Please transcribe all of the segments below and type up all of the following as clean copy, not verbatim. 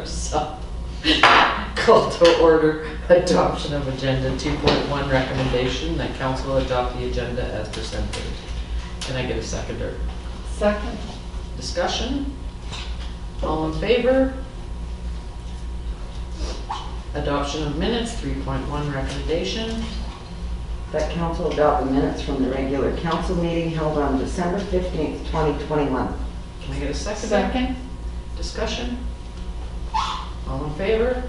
So, call to order adoption of agenda 2.1 recommendation that council adopt the agenda as presented. Can I get a seconder? Second. Discussion? All in favor? Adoption of minutes 3.1 recommendation. That council adopt the minutes from the regular council meeting held on December 15th, 2021. Can I get a seconder? Second. Discussion? All in favor?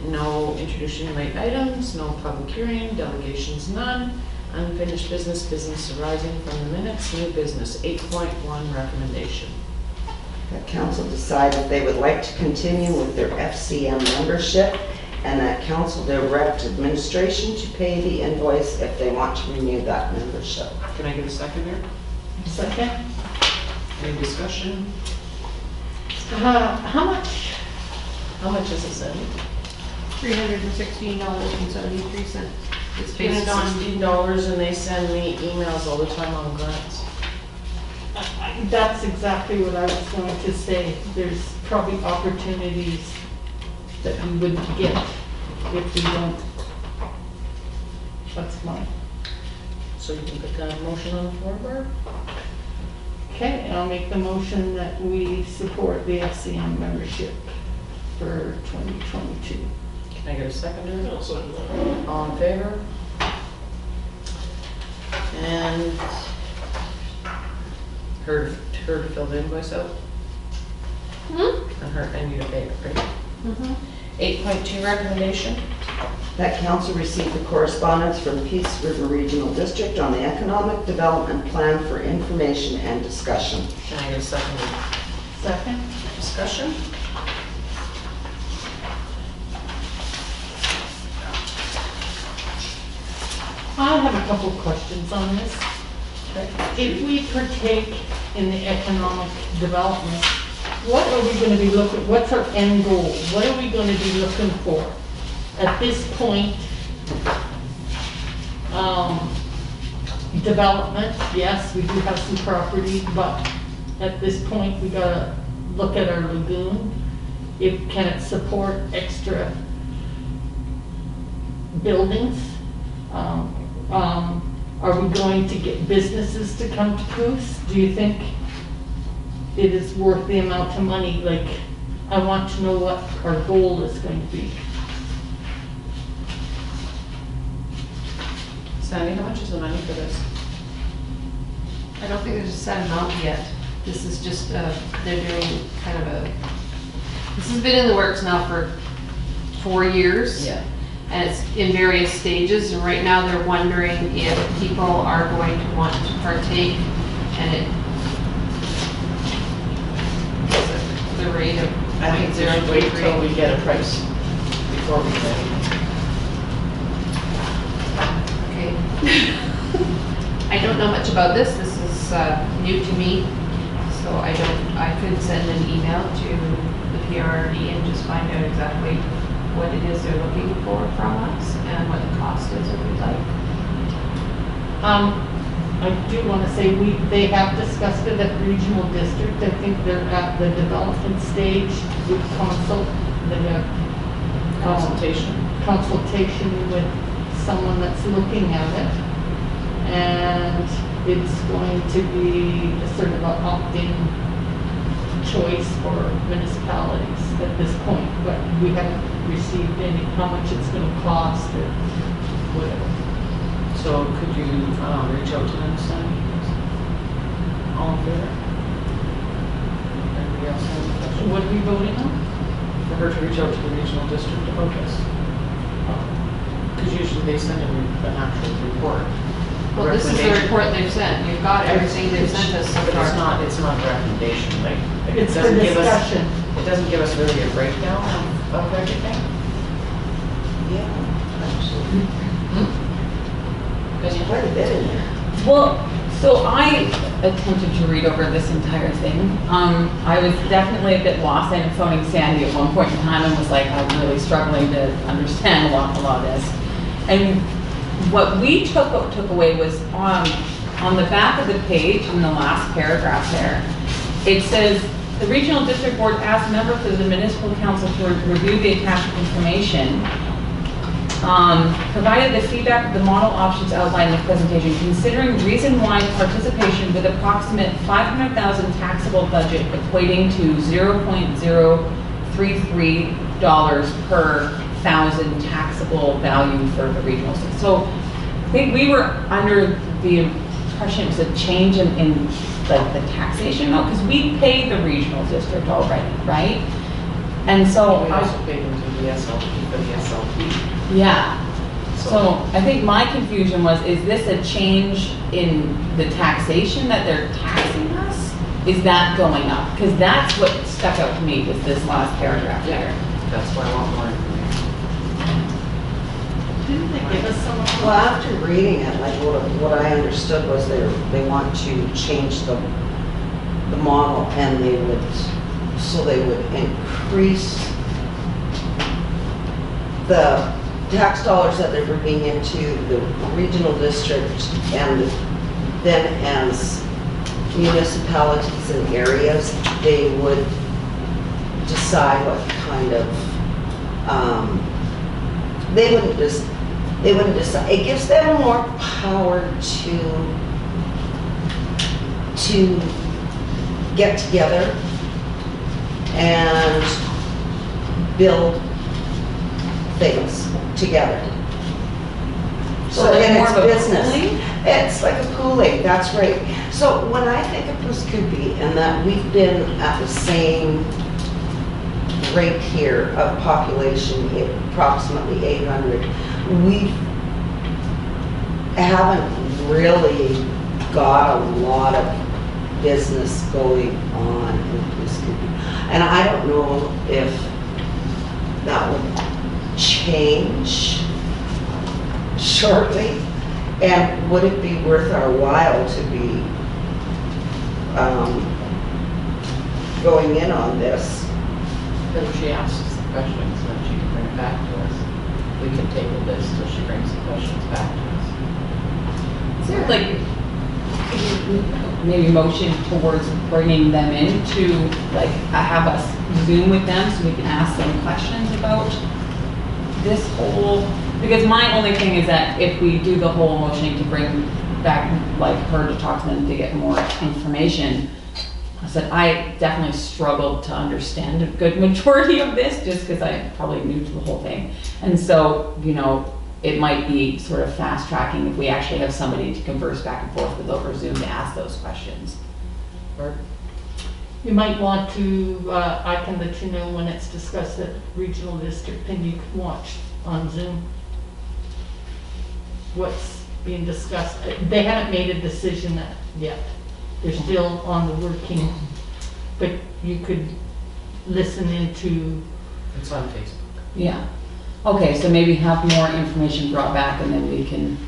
No introducing late items, no public hearing, delegations none, unfinished business, business arising from the minutes, new business 8.1 recommendation. That council decide if they would like to continue with their FCM membership, and that council direct administration to pay the invoice if they want to renew that membership. Can I get a seconder? Second. Any discussion? How much? How much is it, Cindy? $316.73. It's Paid based on, $16 and they send me emails all the time on grants. That's exactly what I was going to say. There's probably opportunities that we wouldn't get if we don't. That's mine. So you can put that motion on the floor, Barb? Okay, and I'll make the motion that we support the FCM membership for 2022. Can I get a seconder? All in favor? And her to fill the invoice out? And her, and you to pay it, right? 8.2 recommendation. That council received the correspondence from Peace River Regional District on the Economic Development Plan for information and discussion. Can I get a seconder? Second. Discussion? I have a couple questions on this. If we partake in the economic development, what are we going to be looking, what's our end goal? What are we going to be looking for? At this point, development, yes, we do have some property, but at this point, we got to look at our lagoon. Can it support extra buildings? Are we going to get businesses to come to Coos? Do you think it is worth the amount of money? Like, I want to know what our goal is going to be. Sandy, how much is the money for this? I don't think there's a set amount yet. This is just, they're doing kind of a, this has been in the works now for 4 years. Yeah. And it's in various stages, and right now they're wondering if people are going to want to partake, and the rate of I think we should wait till we get a price before we pay. Okay. I don't know much about this. This is new to me, so I could send an email to the PRRD and just find out exactly what it is they're looking for from us and what the cost is if we'd like. I do want to say they have discussed it at regional district. I think they're at the development stage with consultation with someone that's looking at it. And it's going to be a sort of an opt-in choice for municipalities at this point, but we haven't received any, how much it's going to cost or whatever. So could you reach out to them, Sandy? All in favor? Anybody else have a question? What are we voting on? For her to reach out to the regional district about this? Because usually they send an actual report. Well, this is the report they've sent. You've got everything they've sent us so But far. it's not a recommendation, like, It's for discussion. It doesn't give us really a breakdown of everything. Yeah, actually. There's quite a bit in there. Well, so I attempted to read over this entire thing. I was definitely a bit lost. I ended up phoning Sandy at one point in time and was like, I'm really struggling to understand a lot of this. And what we took away was on the back of the page in the last paragraph there, it says The Regional District Board asked members of the Municipal Council to review the attached information. Provided the feedback of the model options outlined in the presentation, considering reason-wide participation with approximate 500,000 taxable budget equating to $0.033 per thousand taxable value for the regional system. So I think we were under the impression it was a change in like the taxation, because we paid the regional district already, right? And so We also paid them through the SLP for the SLP. yeah. So I think my confusion was, is this a change in the taxation that they're taxing us? Is that going up? Because that's what stuck out to me with this last paragraph here. That's why I want more information. Didn't they give us some? Well, after reading it, like what I understood was they want to change the model, and they would increase the tax dollars that they're bringing into the regional district, and then as municipalities and areas, they would decide what kind of, they wouldn't decide. It gives them more power to get together and build things together. So like then more it's of a business. pooling? It's like a pooling, that's right. So when I think of this could be, and that we've been at the same rate here of population, approximately 800, we haven't really got a lot of business going on in this community. And I don't know if that would change shortly. And would it be worth our while to be going in on this? Then she asks the questions, then she can bring it back to us. We can table this till she brings the questions back to us. Is there like maybe motion towards bringing them in to like have us Zoom with them so we can ask them questions about this whole, because my only thing is that if we do the whole motioning to bring back like her to talk to them to get more information, I said I definitely struggled to understand a good majority of this just because I'm probably new to the whole thing. And so, you know, it might be sort of fast tracking if we actually have somebody to converse back and forth with over Zoom to ask those questions. Or You might want to, I can let you know when it's discussed at regional district, and you can watch on Zoom what's being discussed. They haven't made a decision yet. They're still on the working, but you could listen into, it's on Facebook. Yeah. Okay, so maybe have more information brought back and then we can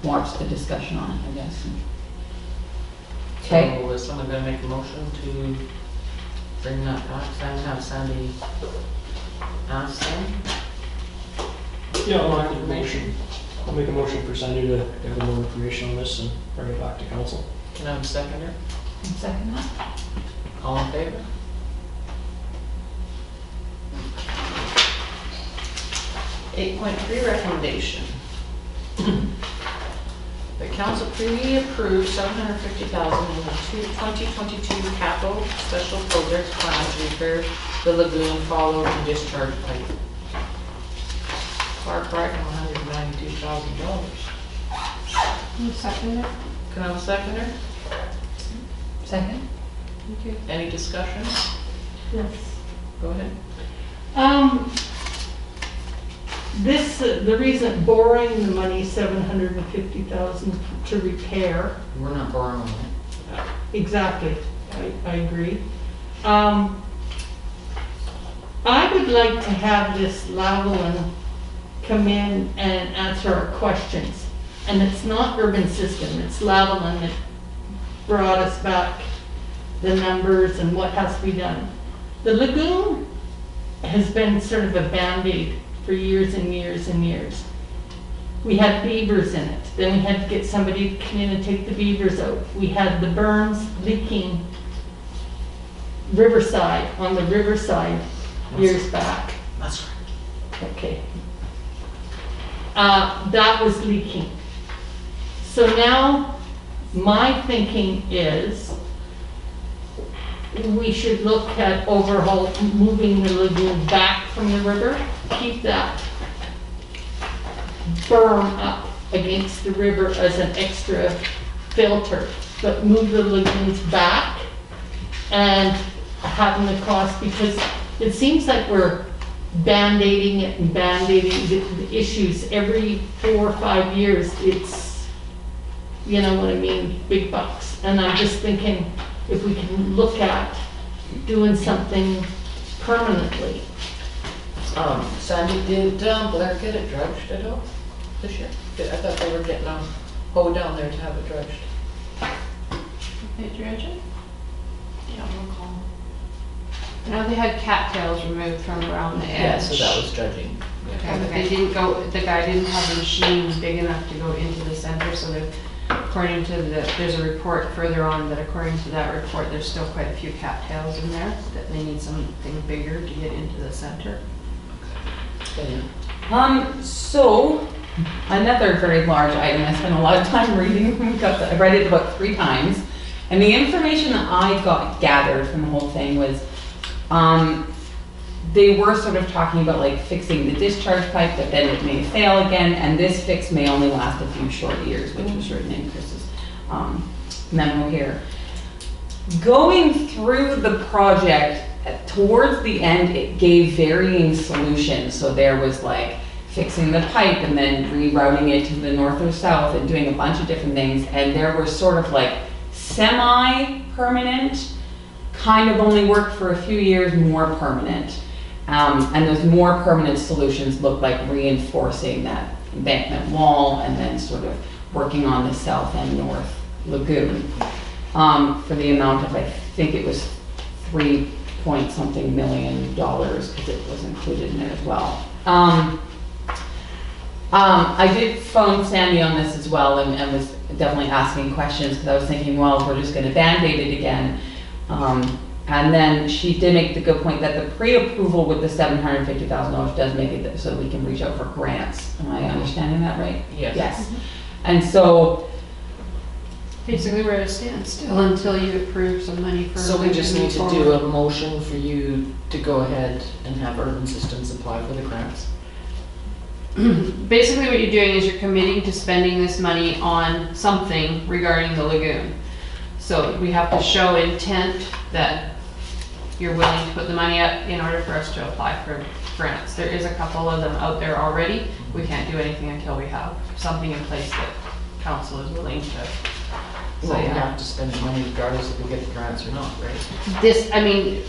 watch the discussion on it, I guess. Okay. So is someone gonna make a motion to bring that back? Have Sandy ask them? Yeah, I'll make a motion. I'll make a motion for Sandy to gather more information on this and bring it back to council. Can I have a seconder? Second that. All in favor? 8.3 recommendation. The council pre-approved $750,000 in the 2022 capital special projects plan to repair the lagoon follow and discharge pipe. Clark Brighton, $192,000. You second it? Can I have a seconder? Second. Okay. Any discussion? yes. Go ahead. This, the reason borrowing the money, 750,000 to repair, We're not borrowing it. exactly, I agree. I would like to have this Lavalin come in and answer our questions. And it's not Urban System, it's Lavalin that brought us back the numbers and what has to be done. The lagoon has been sort of a Band-Aid for years and years and years. We had beavers in it, then we had to get somebody to come in and take the beavers out. We had the burns leaking Riverside, on the Riverside years back. That's right. Okay. That was leaking. So now, my thinking is, we should look at overhaul, moving the lagoon back from the river, keep that berm up against the river as an extra filter, but move the lagoons back and having the cost, because it seems like we're band-aiding it and band-aiding the issues every 4 or 5 years. It's, you know what I mean, big bucks. And I'm just thinking, if we can look at doing something permanently. Sandy, did Blair get it dredged at all this year? I thought they were getting a hoe down there to have it dredged. They dredge it? Yeah, I'll recall. Now they had cattails removed from around the Yeah, edge. so that was dredging. Yeah, but they didn't go, the guy didn't have a machine big enough to go into the center, so that according to there's a report further on that according to that report, there's still quite a few cattails in there, that they need something bigger to get into the center. So, another very large item, I spent a lot of time reading, I read it about 3 times, and the information that I gathered from the whole thing was, they were sort of talking about like fixing the discharge pipe, but then it may fail again, and this fix may only last a few short years, which was written in Chris's memo here. Going through the project, towards the end, it gave varying solutions. So there was like fixing the pipe and then rerouting it to the north or south and doing a bunch of different things. And there was sort of like semi-permanent, kind of only worked for a few years, more permanent. And those more permanent solutions look like reinforcing that embankment wall and then sort of working on the south and north lagoon for the amount of, I think it was $3-point-something million because it was included in there as well. I did phone Sandy on this as well and was definitely asking questions because I was thinking, well, if we're just going to Band-Aid it again. And then she did make the good point that the pre-approval with the $750,000 does make it so that we can reach out for grants. Am I understanding that right? Yes. Yes. And so, Basically, we're at a standstill until you approve some money for. So we just need to moving do forward. a motion for you to go ahead and have Urban Systems apply for the grants. Basically, what you're doing is you're committing to spending this money on something regarding the lagoon. So we have to show intent that you're willing to put the money up in order for us to apply for grants. There is a couple of them out there already. We can't do anything until we have something in place that council is willing to. So Well, we yeah, have to spend the money regardless if we get the grants or not, right? this, I mean,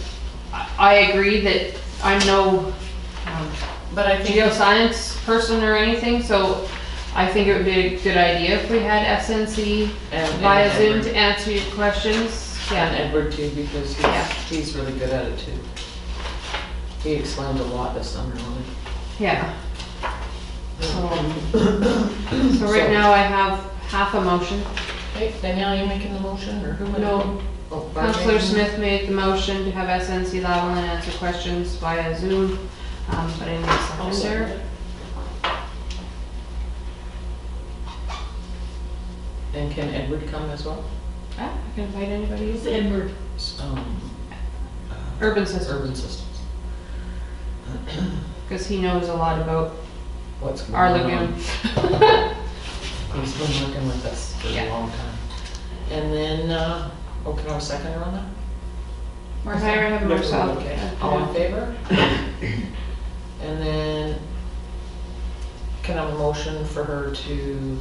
I agree that I'm no But I think, geoscience person or anything, so I think it would be a good idea if we had SNC and via Zoom Edward, to answer your questions. and Yeah, Edward too, because Yeah. he's really good at it too. He explained a lot this summer on it. yeah. So right now I have half a motion. Okay, Danielle, you making the motion, or who? No. Oh, Barb Councillor making it? Smith made the motion to have SNC Lavalin answer questions via Zoom, but I need a I'll second second there. it. And can Edward come as well? I can invite anybody. It's Edward. Um, Urban Systems, Urban Systems. because he knows a lot about What's going our on? lagoon. He's been working with us for a Yeah. long time. And then, can I have a second on that? Marcel, I have Marcel. Okay, all in favor? And then, can I have a motion for her to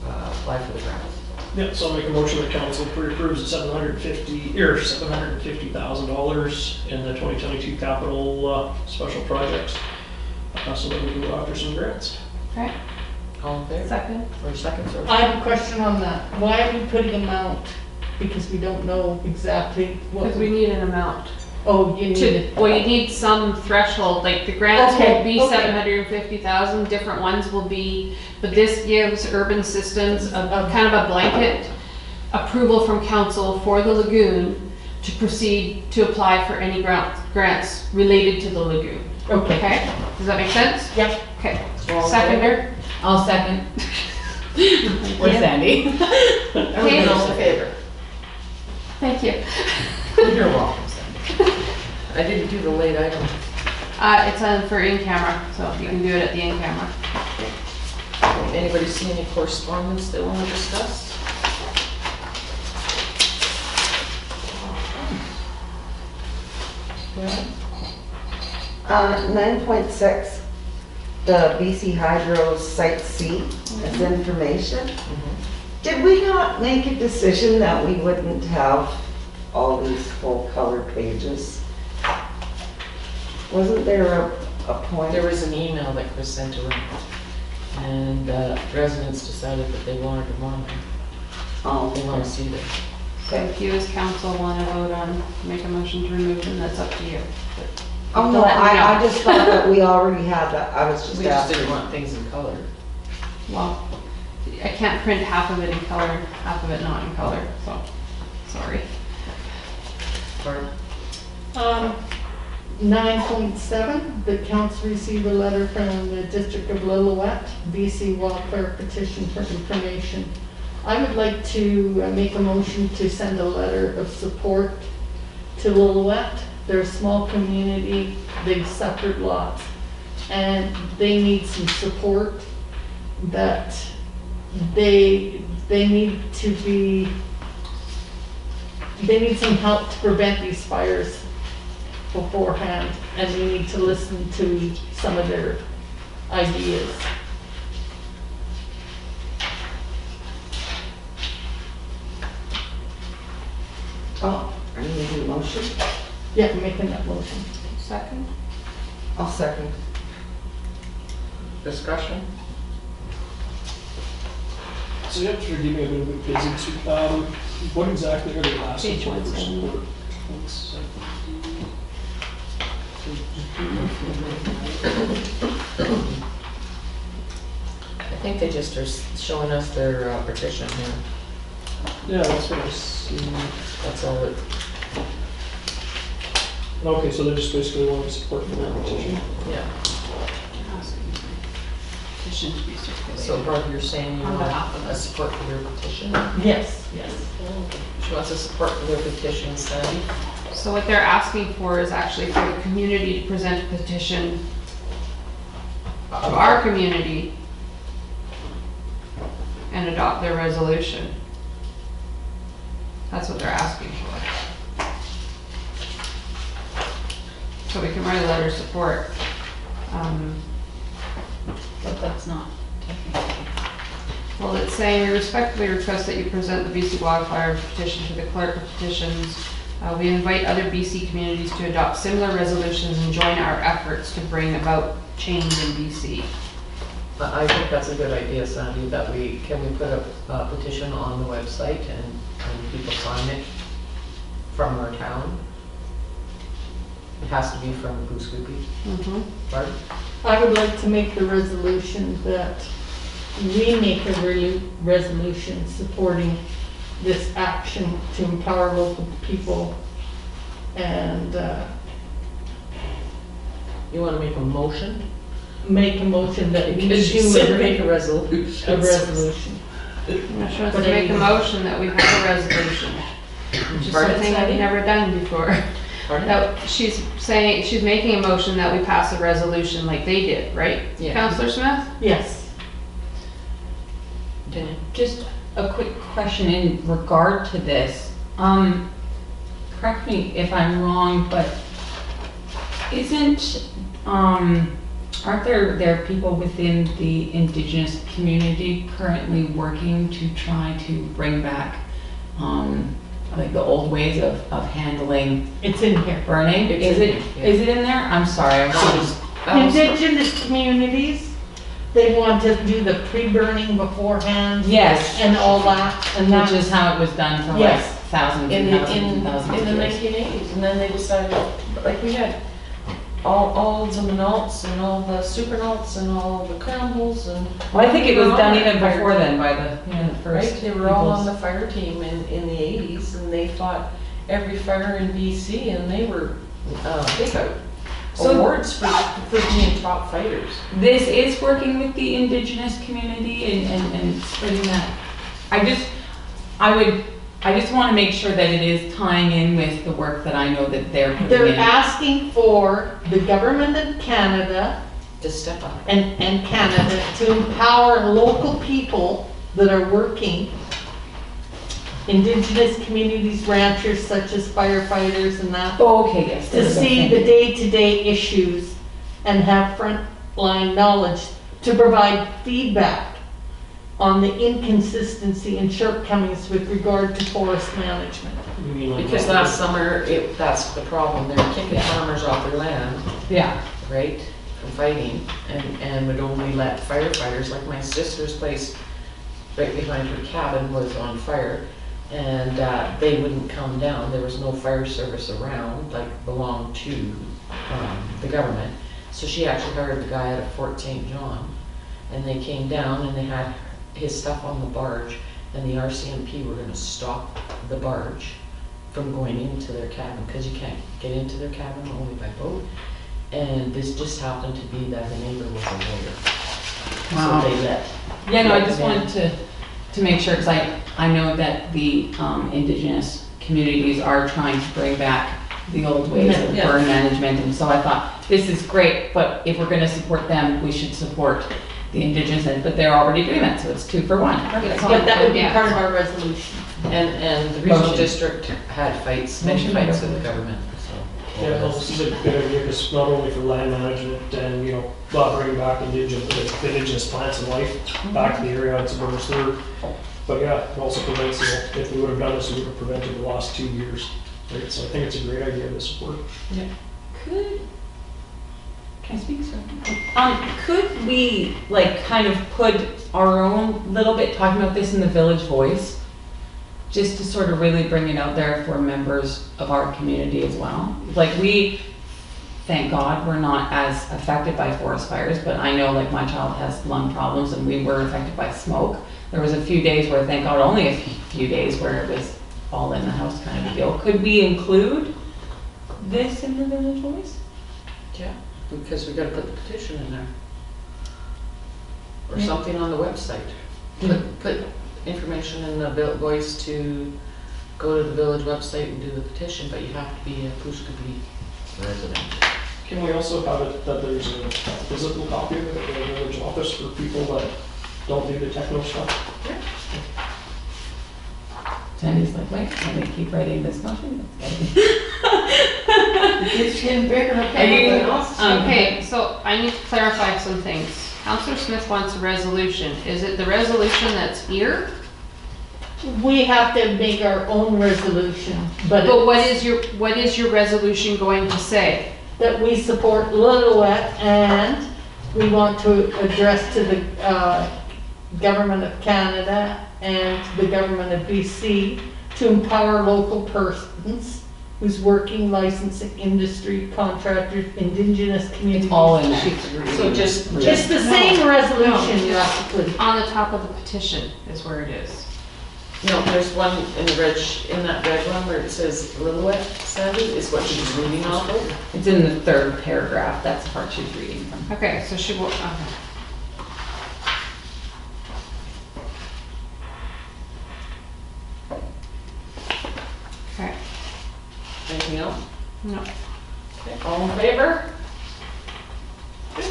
apply for the grant? Yeah, so I'll make a motion that council approves the $750,000 in the 2022 capital special projects. So that we can go after some grants. Okay, All in favor? second. Or second, sorry? I have a question on that. Why are we putting them out? Because we don't know exactly what. Because we need an amount. Oh, you need To, it. well, you need some threshold, like the grants Okay, will be okay. 750,000, different ones will be, but this gives Urban Systems a kind of a blanket approval from council for the lagoon, to proceed to apply for any grants related to the lagoon. Okay. Okay? Does that make sense? Yep. Okay. All in Seconder? I'll second. With Sandy. Okay. All in favor? Thank you. You're welcome, Sandy. I didn't do the late item. It's on for in camera, so you can do it at the in camera. Anybody see any correspondence they want to discuss? Well, 9.6, the BC Hydro Site C as information. Did we not make a decision that we wouldn't have all these full color pages? Wasn't there a point? there was an email that Chris sent around, and residents decided that they wanted them on there. Oh, They want to see them. So if you as council want to vote on, make a motion to remove them, that's up to you. But oh no, let me know. I just thought that we already had that. I was just We just asking. didn't want things in color. Well, I can't print half of it in color, half of it not in color, so, sorry. Or 9.7, the council received a letter from the District of Lillooet, BC Wildfire petition for information. I would like to make a motion to send a letter of support to Lillooet. They're a small community, they've suffered lots, and they need some support that they need some help to prevent these fires beforehand, and we need to listen to some of their ideas. Oh, are you making a motion? Yeah, I'm making that motion. Second? I'll second. discussion? So you have to give me a little bit busy. What exactly are they asking Page for? 170. I think they just are showing us their petition here. Yeah, that's what I see. That's all it, Okay, so they just basically want support for their petition. yeah. Petition to be circulated. So Barb, you're saying you On want behalf of a us. support for their petition? Yes, yes. She wants a support for their petition, Sandy? So what they're asking for is actually for the community to present a petition to our community and adopt their resolution. That's what they're asking for. So we can write a letter of support. But that's not technically. Well, it's saying, we respectfully request that you present the BC wildfire petition to the clerk of petitions. We invite other BC communities to adopt similar resolutions and join our efforts to bring about change in BC. I think that's a good idea, Sandy, that we put a petition on the website and people sign it from our town? It has to be from Goose Goopy, Barb? I would like to make the resolution that we make a resolution supporting this action to empower local people and You want to make a motion? make a motion that we Because you do said make a resolution. a resolution. She wants to make a motion that we have a resolution, which is Pardon, something Sandy? I've never done before. Pardon? No, she's saying, she's making a motion that we pass a resolution like they did, right? Yeah. Counselor Smith? Yes. Okay. Just a quick question in regard to this. Correct me if I'm wrong, but aren't there people within the Indigenous community currently working to try to bring back, like the old ways of handling It's in here. burning? It's Is in it, here, yeah. is it in there? I'm sorry, I wasn't. Indigenous communities, they want to do the pre-burning beforehand. Yes. And all that, and Which that's, is how it was done for like Yes. thousands In and the, thousands and thousands in of the years. 1980s, and then they decided, like we had all the minolts and all the supernolts and all the crumbles and. Well, I think it was They were done on even that before fire then by the, the first. Right, they were all on peoples. the fire team in the 80s, and they thought every fire in BC, and they were, they got So- awards for being top fighters. This is working with the indigenous community and spreading that. I just want to make sure that it is tying in with the work that I know that they're putting They're in. asking for the government of Canada To step up. and Canada to empower local people that are working, indigenous communities, ranchers such as firefighters and that, Oh, okay, yes. to see the day-to-day issues and have frontline knowledge to provide feedback on the inconsistency and shortcomings with regard to forest management. You mean like Because last summer, that's the problem, they were kicking farmers off their land, Yeah, right, from fighting, and would only let firefighters, like my sister's place, right behind her cabin was on fire, and they wouldn't come down, there was no fire service around, like belonged to the government. So she actually hired the guy out of Fort St. John, and they came down and they had his stuff on the barge, and the RCMP were gonna stop the barge from going into their cabin, because you can't get into their cabin only by boat. And this just happened to be that the neighbor was a lawyer. Wow. So they let. yeah, no, I let just them in. wanted to make sure, because I know that the indigenous communities are trying to bring back the old ways of Yeah. burn management, and so I thought, this is great, but if we're gonna support them, we should support the indigenous, but they're already doing that, so it's 2 for 1. That's all. But that would be Yeah. part of our resolution. And the regional Motion. district had fights, many Motion. fights with the government, so. Yeah, no, this is a good idea, because not only for land management and, bringing back indigenous plants and life back to the area, it's a bonus there. But yeah, it also prevents, if we would have done this, we would have prevented the last 2 years. Right, so I think it's a great idea to support. Can I speak, sir? Could we, like, kind of put our own little bit, talking about this in the Village Voice, just to sort of really bring it out there for members of our community as well? Like, we, thank God, we're not as affected by forest fires, but I know, like, my child has lung problems and we were affected by smoke. There was a few days where, thank God, only a few days where it was all in the house kind of a deal. Could we include this in the Village Voice? Yeah, because we gotta put the petition in there. Or Yeah. something on the website. Put information in the Voice to go to the village website and do the petition, but you have to be a Pushkabee resident. Can we also have it that there's a physical copy of it at the village office for people that don't do the techno stuff? Sandy's like, wait, let me keep writing this motion. It's getting bigger, Are you- Okay, so I need to clarify some things. Counselor Smith wants a resolution. Is it the resolution that's here? We have to make our own resolution, but But what is your resolution going to say? that we support Lillooet and we want to address to the Government of Canada and the Government of BC to empower local persons who's working, licensing, industry, contractors, indigenous communities. All in there. So just Just the same resolution, No. roughly. On the top of the petition is where it is. no, there's one in the red, in that red one where it says Lillooet, Sandy, is what she's reading off of. It's in the 3rd paragraph, that's the part she's reading from. Okay, so she will, okay. Okay, Anything else? no. Okay, all in favor? Good.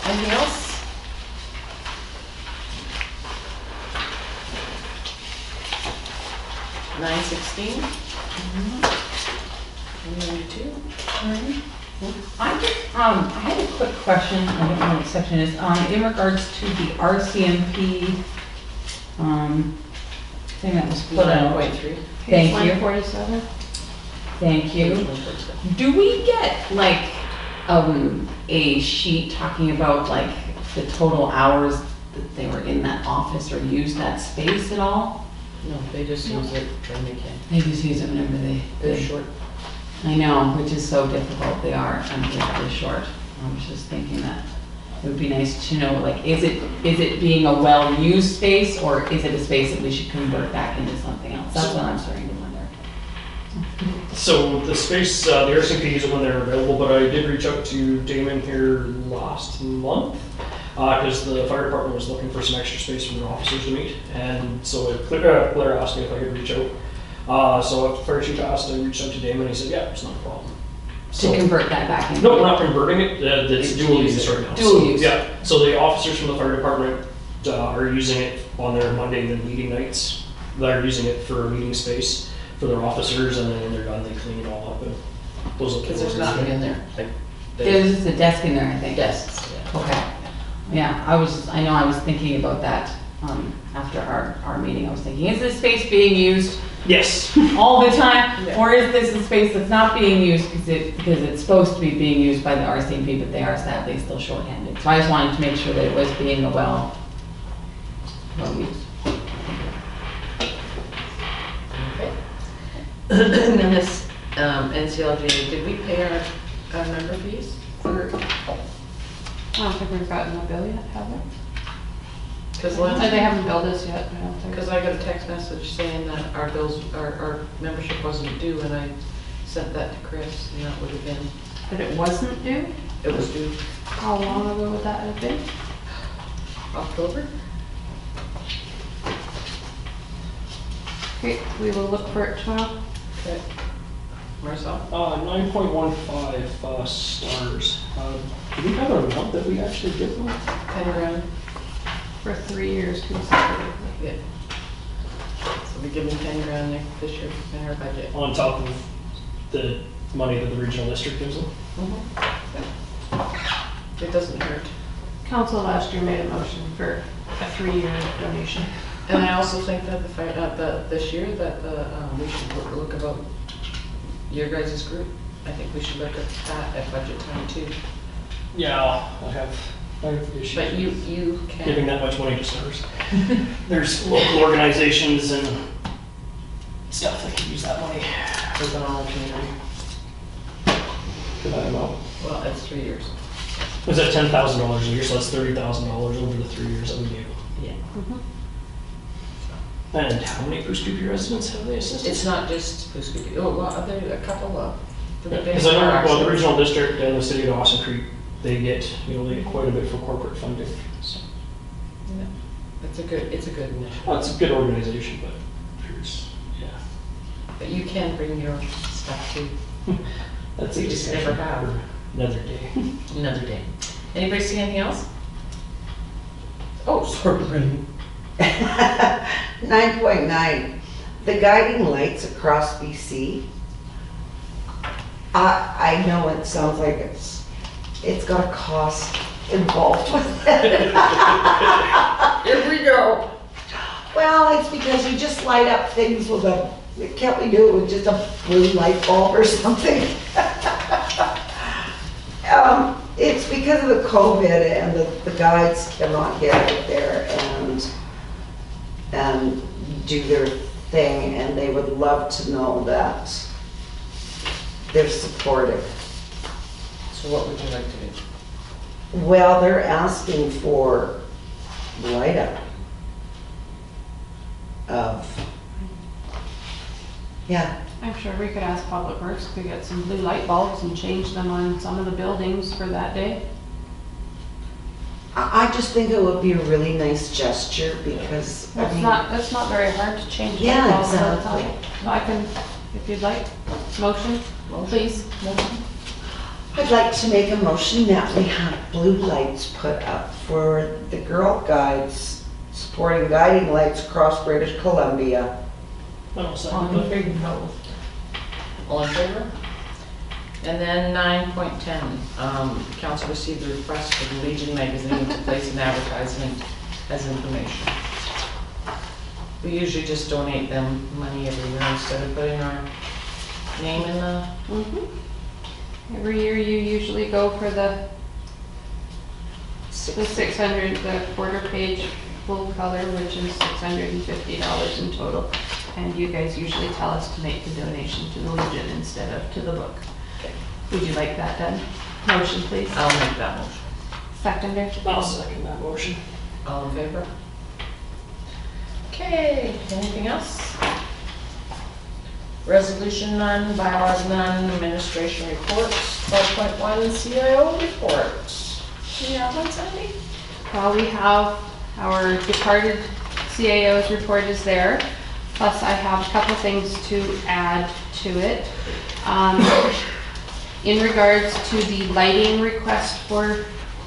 Anything else? $9.16. 92. I had a quick question, I don't know what section it is, in regards to the RCMP, thing that was put out. 1.3. Thank you. 147? Thank you. Do we get like, a sheet talking about like the total hours that they were in that office or used that space at all? No, they just use it when they can. They just use it whenever They're they, short. I know, which is so difficult, they are unbelievably short. I was just thinking that it would be nice to know, like, is it being a well-used space, or is it a space that we should convert back into something else? That's what I'm starting to wonder. So the space, the RCMP use it when they're available, but I did reach out to Damon here last month, because the fire department was looking for some extra space for their officers to meet, and so Claire asked me if I could reach out. So after the fire chief asked, I reached out to Damon, he said, yeah, it's not a problem. To So, convert that back in. no, we're not converting it, it's dual use right now. Dual So, use. Yeah, so the officers from the fire department are using it on their Monday and meeting nights. They're using it for meeting space for their officers, and then when they're done, they clean it all up and those look. Because there's nothing in there, like There's just a desk in there, I think. desks, yeah. Okay. Yeah, I know I was thinking about that, after our meeting. I was thinking, is this space being used Yes. all the time? Yeah. Or is this a space that's not being used because it's supposed to be being used by the RCMP, but they are sadly still shorthanded? So I just wanted to make sure that it was being well used. Okay. And then this NCLG, did we pay our member fees for, I don't think we've gotten a bill yet, have we? because They last, haven't billed us yet, I don't think. because I got a text message saying that our bills, our membership wasn't due, and I sent that to Chris, and that would have been, But it wasn't due? it was due How long ago would that have been? October? Okay, we will look for it tomorrow. Okay. Marcel? 9.15 stars. Do we have an amount that we actually give them? 10 grand? For 3 years consecutively. Yeah. So we give them 10 grand this year in our budget. On top of the money that the regional district gives them? It doesn't hurt. Council last year made a motion for a 3-year donation. And I also think that this year that we should look about your guys' group. I think we should look at that at budget time too. Yeah, I have issues. But you Giving can, that much money to stars. There's local organizations and stuff that can use that money for the whole community. For that amount. well, it's 3 years. Was that $10,000 a year, so that's $30,000 over the 3 years that we gave them. Yeah. And how many Pooskoopi residents have they assisted? It's not just Pooskoopi. Oh, well, there are a couple of. Because I know, well, the regional district and the city of Dawson Creek, they get quite a bit for corporate funding. So, Yeah. It's a good initiative. well, it's a good organization, but there's, yeah. But you can bring your stuff too. That's We a just discussion never have. for another day. Another day. Anybody see anything else? Oh, sorry. 9.9, the guiding lights across BC. I know it sounds like it's got a cost involved with it. Here we go. Well, it's because you just light up things with can't we do it with just a blue light bulb or something? It's because of the COVID and the guides cannot get out there and do their thing, and they would love to know that they're supportive. So what would you like to do? Well, they're asking for light up of, yeah, I'm sure we could ask Public Works to get some blue light bulbs and change them on some of the buildings for that day. I just think it would be a really nice gesture because, I mean, That's not very hard to change. light Yeah, bulbs all the exactly. time. I can, if you'd like, motion, please. I'd like to make a motion that we have blue lights put up for the Girl Guides supporting guiding lights across British Columbia. I'll second that. All in favor? And then 9.10, council received a request for the Legion magazine to place an advertisement as information. We usually just donate them money every year instead of putting our name in the, Every year you usually go for the 600, the quarter page full color, which is $650 in total. And you guys usually tell us to make the donation to the Legion instead of to the book. Would you like that done? Motion, please. I'll make that motion. Seconder? I'll second that motion. All in favor? Okay, anything else? Resolution none, bylaws none, administration reports, 12.1 CIO report. Yeah, what's Sandy? We have our departed CAO's report is there, plus I have a couple things to add to it. In regards to the lighting request for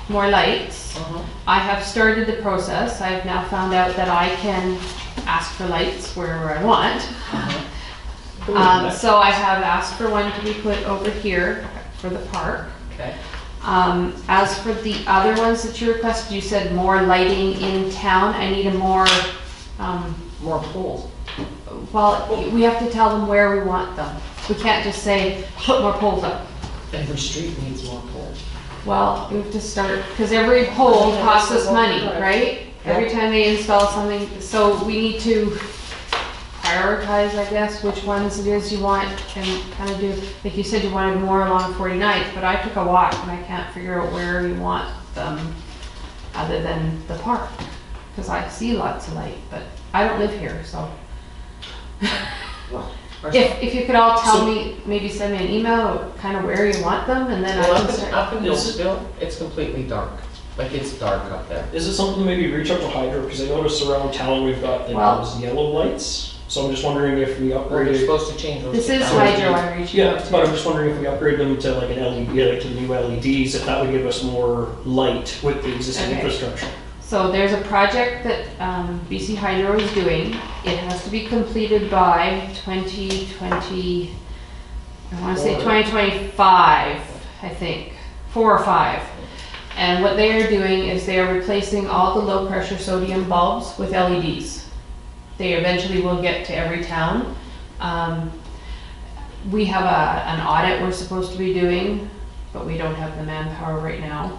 more lights, I have started the process. I've now found out that I can ask for lights wherever I want. So I have asked for one to be put over here for the park. Okay. As for the other ones that you requested, you said more lighting in town. I need a more, More poles. well, we have to tell them where we want them. We can't just say, put more poles up. Every street needs more poles. Well, we have to start, because every pole costs us money, right? Every time they install something, so we need to prioritize, I guess, which ones it is you want and kind of do, like you said, you wanted more along 49th, but I took a walk and I can't figure out where you want them other than the park, because I see lots of light, but I don't live here, so. If you could all tell me, maybe send me an email, kind of where you want them, and then I Well, can start. up in Millsville, it's completely dark. Like, it's dark up there. Is it something to maybe reach out to Hydro, because I noticed around town we've got Well- those yellow lights, so I'm just wondering if we Where you're upgraded. supposed to change those. This to is LED. Hydro I reached Yeah, out but I'm to. just wondering if we upgrade them to like an LED, like to the new LEDs, if that would give us more light with the existing Okay. infrastructure. So there's a project that BC Hydro is doing. It has to be completed by 2020, I want to say 2025, I think, 4 or 5. And what they are doing is they are replacing all the low pressure sodium bulbs with LEDs. They eventually will get to every town. We have an audit we're supposed to be doing, but we don't have the manpower right now.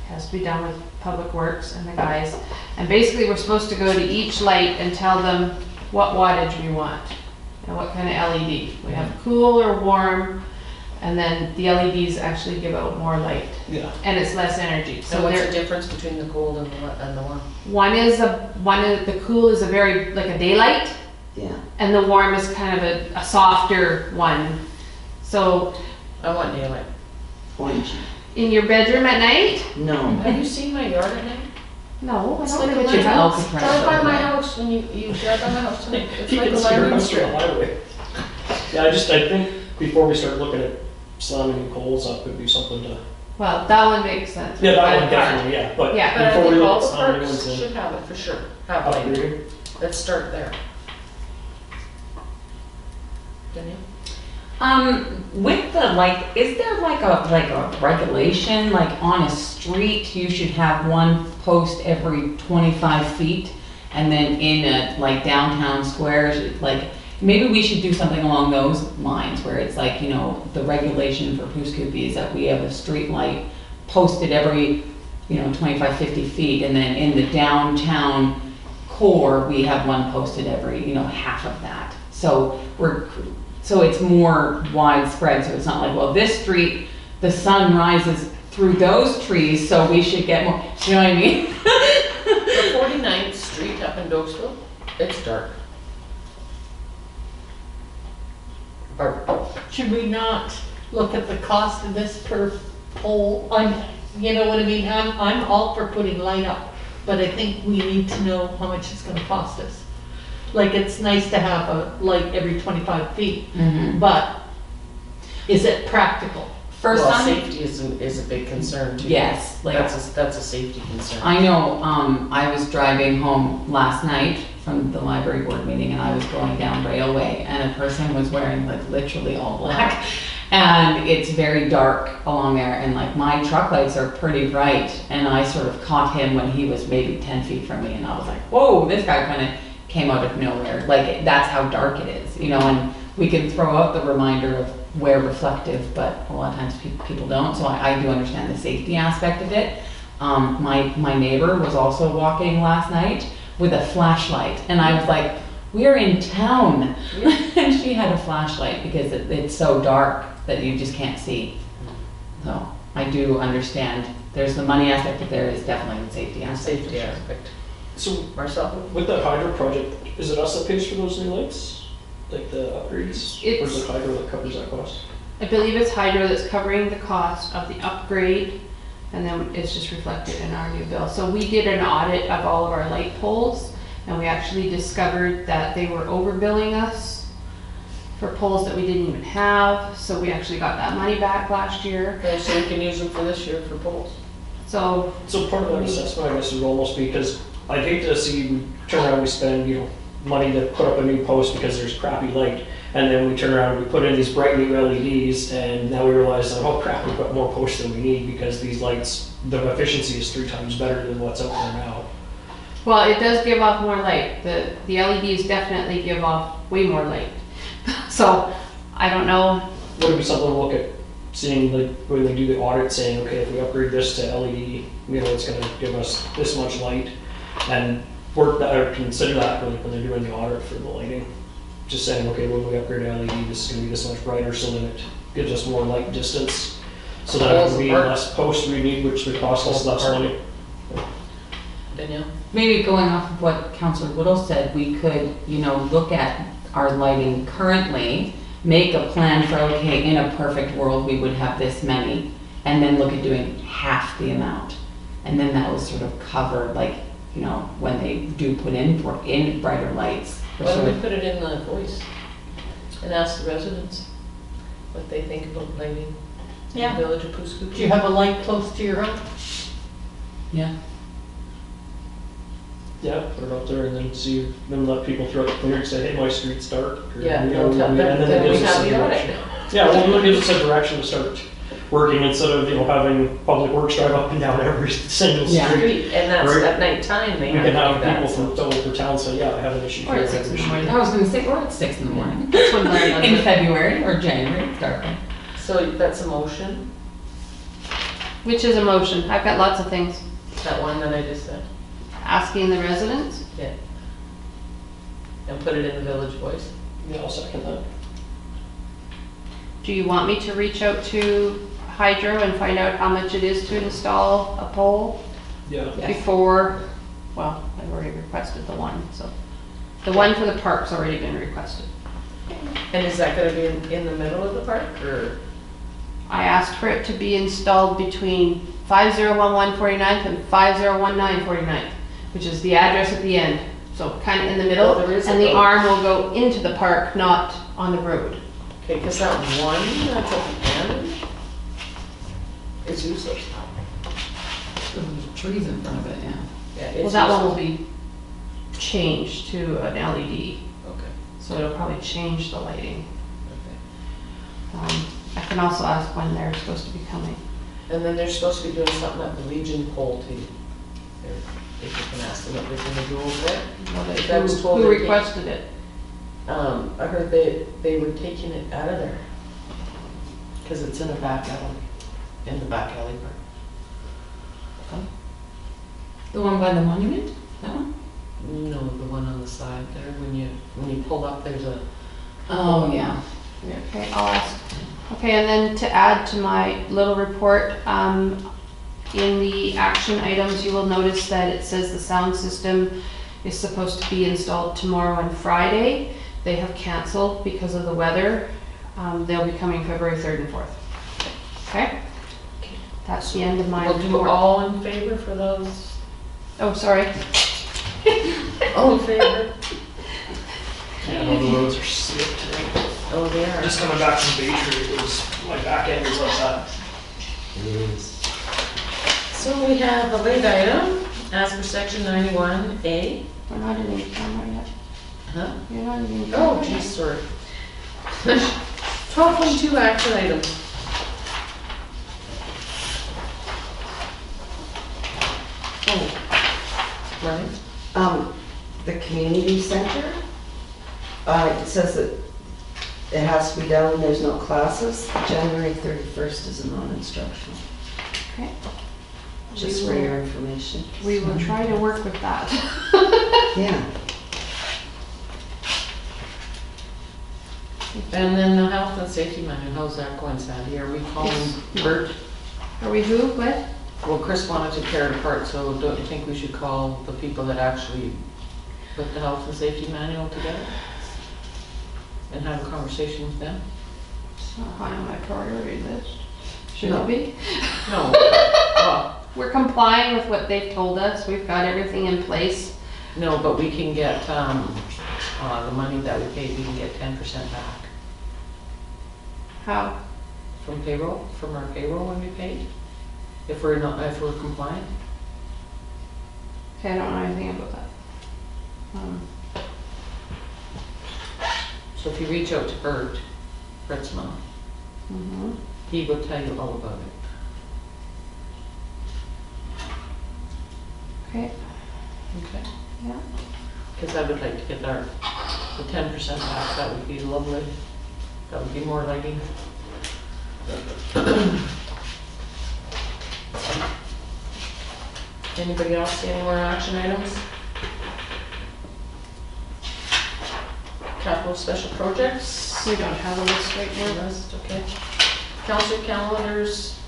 It has to be done with Public Works and the guys. And basically, we're supposed to go to each light and tell them what wattage we want and what kind of LED. We have cool or warm, and then the LEDs actually give out more light, Yeah. and it's less energy. So So what's they're, the difference between the cold and the warm? the cool is a very, like a daylight, Yeah. and the warm is kind of a softer one. So I want daylight. Orange. in your bedroom at night? No. Have you seen my yard at night? No, I It's don't like live a at your lamp. house. Drive by my house when you drive by my house tonight. It's You like can a see your landing house from the strip. highway. Yeah, I think before we start looking at slamming new poles up, would be something to, Well, that one makes sense. yeah, that By one the park. definitely, yeah, but Yeah. But I before we think all look the at slamming parks ones in, should have it for sure. Have light. upgrading. Let's start there. Danielle? With the, like, is there like a regulation, like on a street, you should have one post every 25 feet? And then in a, like downtown squares, like, maybe we should do something along those lines where it's like, you know, the regulation for Pooskoopi is that we have a street light posted every, you know, 25, 50 feet. And then in the downtown core, we have one posted every, you know, half of that. So so it's more widespread, so it's not like, well, this street, the sun rises through those trees, so we should get more, you know what I mean? The 49th Street up in Dokesville, it's dark. Should we not look at the cost of this per pole? You know what I mean? I'm all for putting light up, but I think we need to know how much it's gonna cost us. Like, it's nice to have a light every 25 feet, but is it practical? For Well, some, safety is a big concern too. yes, like, That's a safety concern. I know, I was driving home last night from the library board meeting and I was going down Railway and a person was wearing like literally all black. And it's very dark along there and like my truck lights are pretty bright and I sort of caught him when he was maybe 10 feet from me and I was like, whoa, this guy kind of came out of nowhere. Like, that's how dark it is, you know, and we can throw out the reminder of where reflective, but a lot of times people don't, so I do understand the safety aspect of it. My neighbor was also walking last night with a flashlight, and I was like, we're in town. And she had a flashlight because it's so dark that you just can't see. So I do understand, there's the money aspect, but there is definitely the safety aspect. Safety aspect. So Marcel? with that hydro project, is it us that pays for those new lights? like the upgrades? Or It's- is it Hydro that covers that cost? I believe it's Hydro that's covering the cost of the upgrade, and then it's just reflected in our new bill. So we did an audit of all of our light poles, and we actually discovered that they were overbilling us for poles that we didn't even have, so we actually got that money back last year. Okay, so we can use them for this year for polls. So, So part of that assessment, I guess, would almost be, because I'd hate to see we turn around, we spend, money to put up a new post because there's crappy light, and then we turn around and we put in these bright new LEDs, and now we realize that, oh crap, we've got more posts than we need because these lights, the efficiency is 3 times better than what's out there now. well, it does give off more light. The LEDs definitely give off way more light. So, I don't know. Would it be something to look at, seeing like when they do the audit, saying, okay, if we upgrade this to LED, it's gonna give us this much light, and work that, or consider that like when they're doing the audit for the lighting. Just saying, okay, when we upgrade to LED, this is gonna be this much brighter, so then it gives us more light distance. So that it would be less posts we need, which would cost us less money. Danielle? Maybe going off of what Councillor Whittle said, we could, look at our lighting currently, make a plan for, okay, in a perfect world, we would have this many, and then look at doing half the amount. And then that will sort of cover, like, when they do put in brighter lights. Why don't we put it in the voice and ask the residents what they think about lighting in the village of Pooskookie? Do you have a light close to your own? Yeah. Yeah, put it up there and then see, then let people throw it clear and say, hey, my street's dark. Or, Yeah, you don't know, tell and them, then then it we gives us have a the direction. audit. Yeah, well, it gives us a direction to start working instead of, having public works drive up and down every single Yeah. street. And that's Right. at night time, We they can have have to do that. people from all over town say, yeah, I have an issue Or here. at I have 6 an in the issue morning. I was gonna say, or at 6 in the morning. That's when Larry does In it. February or January, it's dark. So that's a motion, Which is a motion. I've got lots of things. that one that I just said, Asking the residents. and put it in the village voice. Yeah, I'll second that. Do you want me to reach out to Hydro and find out how much it is to install a pole Yeah. before, well, I've already requested the one, so. The one for the park's already been requested. And is that gonna be in the middle of the park, or? I asked for it to be installed between 5011 49th and 5019 49th, which is the address at the end. So kind of in the middle, Oh, there is a and the road. arm will go into the park, not on the road. Okay, cause that one that's at the end is useless. There's trees in front of it, yeah. Yeah, Well, it's that one useless. will be changed to an LED, Okay, so it'll probably change the lighting. okay. I can also ask when they're supposed to be coming. And then they're supposed to be doing something at the Legion pole too. If you can ask them what they're gonna do over there. I was told Who they- requested it? I heard they were taking it out of there. Cause it's in a back alley, in the back alley part. The one by the monument? That one? No, the one on the side there, when you pull up, there's a, Oh, yeah. Okay, I'll ask. Okay, and then to add to my little report, in the action items, you will notice that it says the sound system is supposed to be installed tomorrow and Friday. They have canceled because of the weather. They'll be coming February 3rd and 4th. Okay? That's the end of my we'll do report. all in favor for those? Oh, sorry. All in favor? Yeah, all the roads are slick today. Oh, they are. Just coming back from Bay Tree, it was, my back end was like that. So we have a late item, as per section 91A. We're not in camera yet. Huh? You're not in camera Oh, yet. geez, sorry. 12.2 action items. Oh, right. The community center, it says that it has to be done, there's no classes. January 31st is a non-instructional, Okay. just for your information. We will try to work with that. Yeah. And then the health and safety manual, how's that going, Sandy? Are we calling It's- Bert? Are we who? What? Well, Chris wanted to tear it apart, so don't you think we should call the people that actually put the health and safety manual together? and have a conversation with them? It's not high on my priority list. Should No. it be? No. Well, We're complying with what they've told us. We've got everything in place. no, but we can get, the money that we paid, we can get 10% back How? from payroll, from our payroll when we paid, if we're not, if we're compliant. Okay, I don't know anything about that. So if you reach out to Bert's mom, Mhm. he will tell you all about it. Okay, Okay? yeah. Because I would like to get the 10% back, that would be lovely. That would be more lighting. Anybody else see any more action items? Capital special projects? We don't have a list right now. List, okay. Council calendars.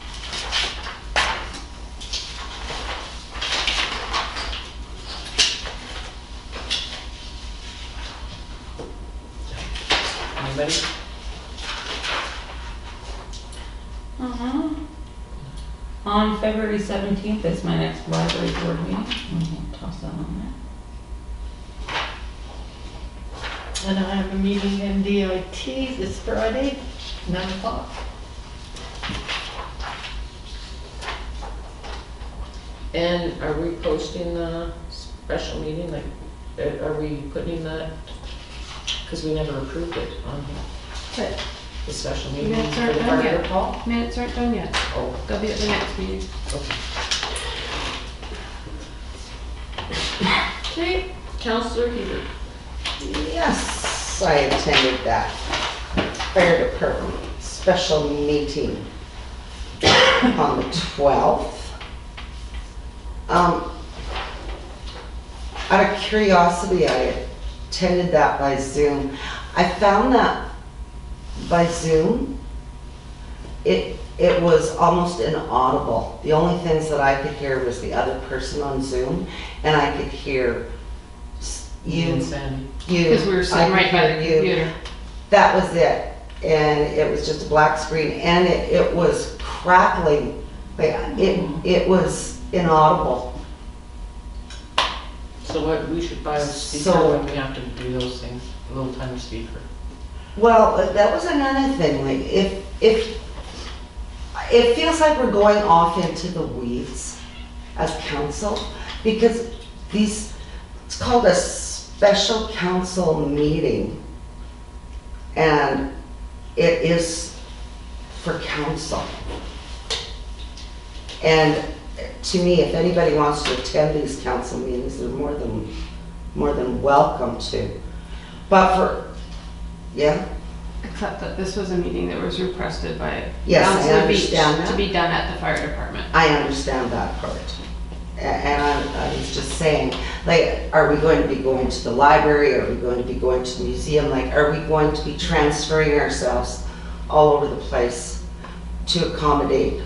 Anybody? Uh-huh. On February 17th is my next library board meeting. I'll toss that on And I have a meeting in DIT this Friday, 9 o'clock. And are we posting the special meeting, like, are we putting that, because we never approved it on here, But the special meeting Minutes for aren't the done fire yet. call? minutes aren't done yet. Oh, They'll be at the next meeting. okay. Okay, Counselor Hebert. Yes, I attended that fire department special meeting on the 12th. Out of curiosity, I attended that by Zoom. I found that by Zoom, it was almost inaudible. The only things that I could hear was the other person on Zoom, and I could hear you, And Sandy. you. Because we were I sitting could right by hear the you. computer. That was it, and it was just a black screen, and it was crackling. Like, it was inaudible. So what, we should buy a speaker So- when we have to do those things, a little tiny speaker. Well, that was another thing, like, if, it feels like we're going off into the weeds as council, because it's called a special council meeting, and it is for council. And to me, if anybody wants to attend these council meetings, they're more than welcome to. But yeah, Except that this was a meeting that was requested by Yes, I Councilor Beach understand that. to be done at the fire department. I understand that part. And I was just saying, like, are we going to be going to the library? Are we going to be going to the museum? Like, are we going to be transferring ourselves all over the place to accommodate?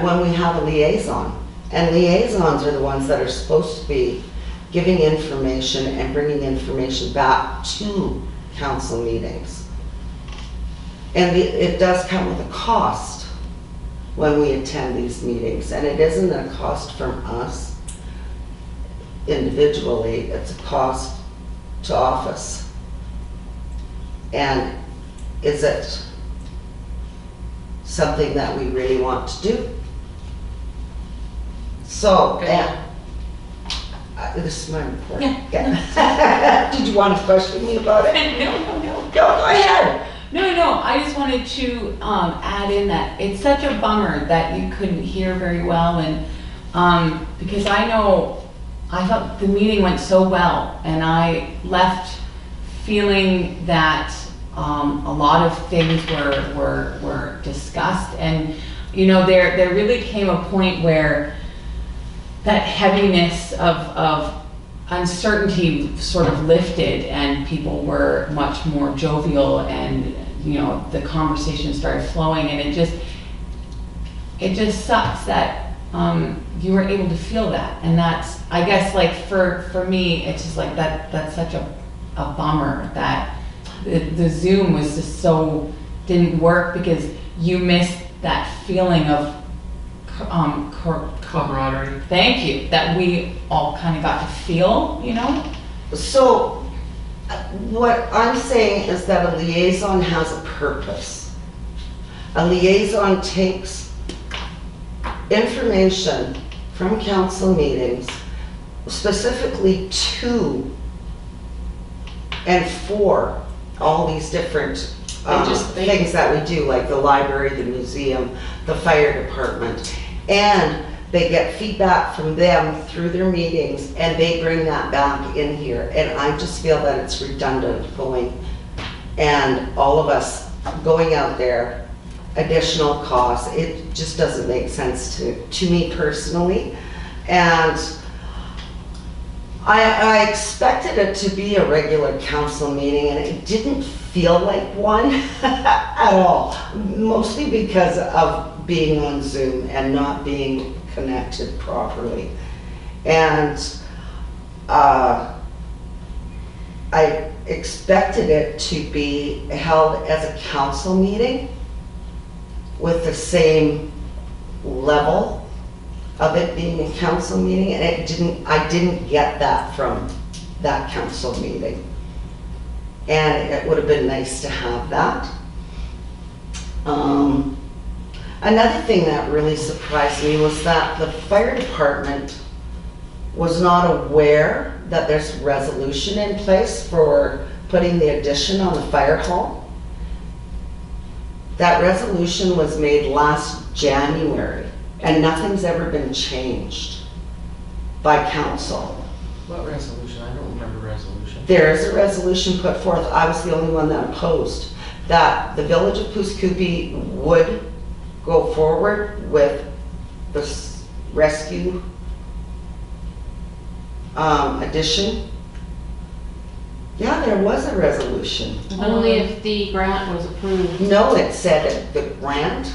When we have a liaison, and liaisons are the ones that are supposed to be giving information and bringing information back to council meetings. And it does come with a cost when we attend these meetings, and it isn't a cost from us individually, it's a cost to office. And is it something that we really want to do? So, Okay. and this is my report. Yeah. Did you want to question me about it? No. Go ahead. No, I just wanted to add in that it's such a bummer that you couldn't hear very well, and because I thought the meeting went so well, and I left feeling that a lot of things were discussed, and you know, there really came a point where that heaviness of uncertainty sort of lifted, and people were much more jovial, and you know, the conversation started flowing, and it just sucks that you were able to feel that. And that's, I guess, like for me, it's just like that's such a a bummer that the Zoom was just so, didn't work because you missed that feeling of Camaraderie. thank you, that we all kind of got to feel, you know? So, what I'm saying is that a liaison has a purpose. A liaison takes information from council meetings specifically to and for all these different things that we do, like the library, the museum, the fire department. And they get feedback from them through their meetings, and they bring that back in here. And I just feel that it's redundant going, and all of us going out there, additional costs. It just doesn't make sense to me personally. And I expected it to be a regular council meeting, and it didn't feel like one at all. Mostly because of being on Zoom and not being connected properly. And I expected it to be held as a council meeting with the same level of it being a council meeting, and I didn't get that from that council meeting. And it would have been nice to have that. Another thing that really surprised me was that the fire department was not aware that there's a resolution in place for putting the addition on the fire hall. That resolution was made last January, and nothing's ever been changed by council. What resolution? I don't remember resolution. There is a resolution put forth. I was the only one that opposed that the village of Pooskoopi would go forward with the rescue addition. Yeah, there was a resolution. Only if the grant was approved. No, it said the grant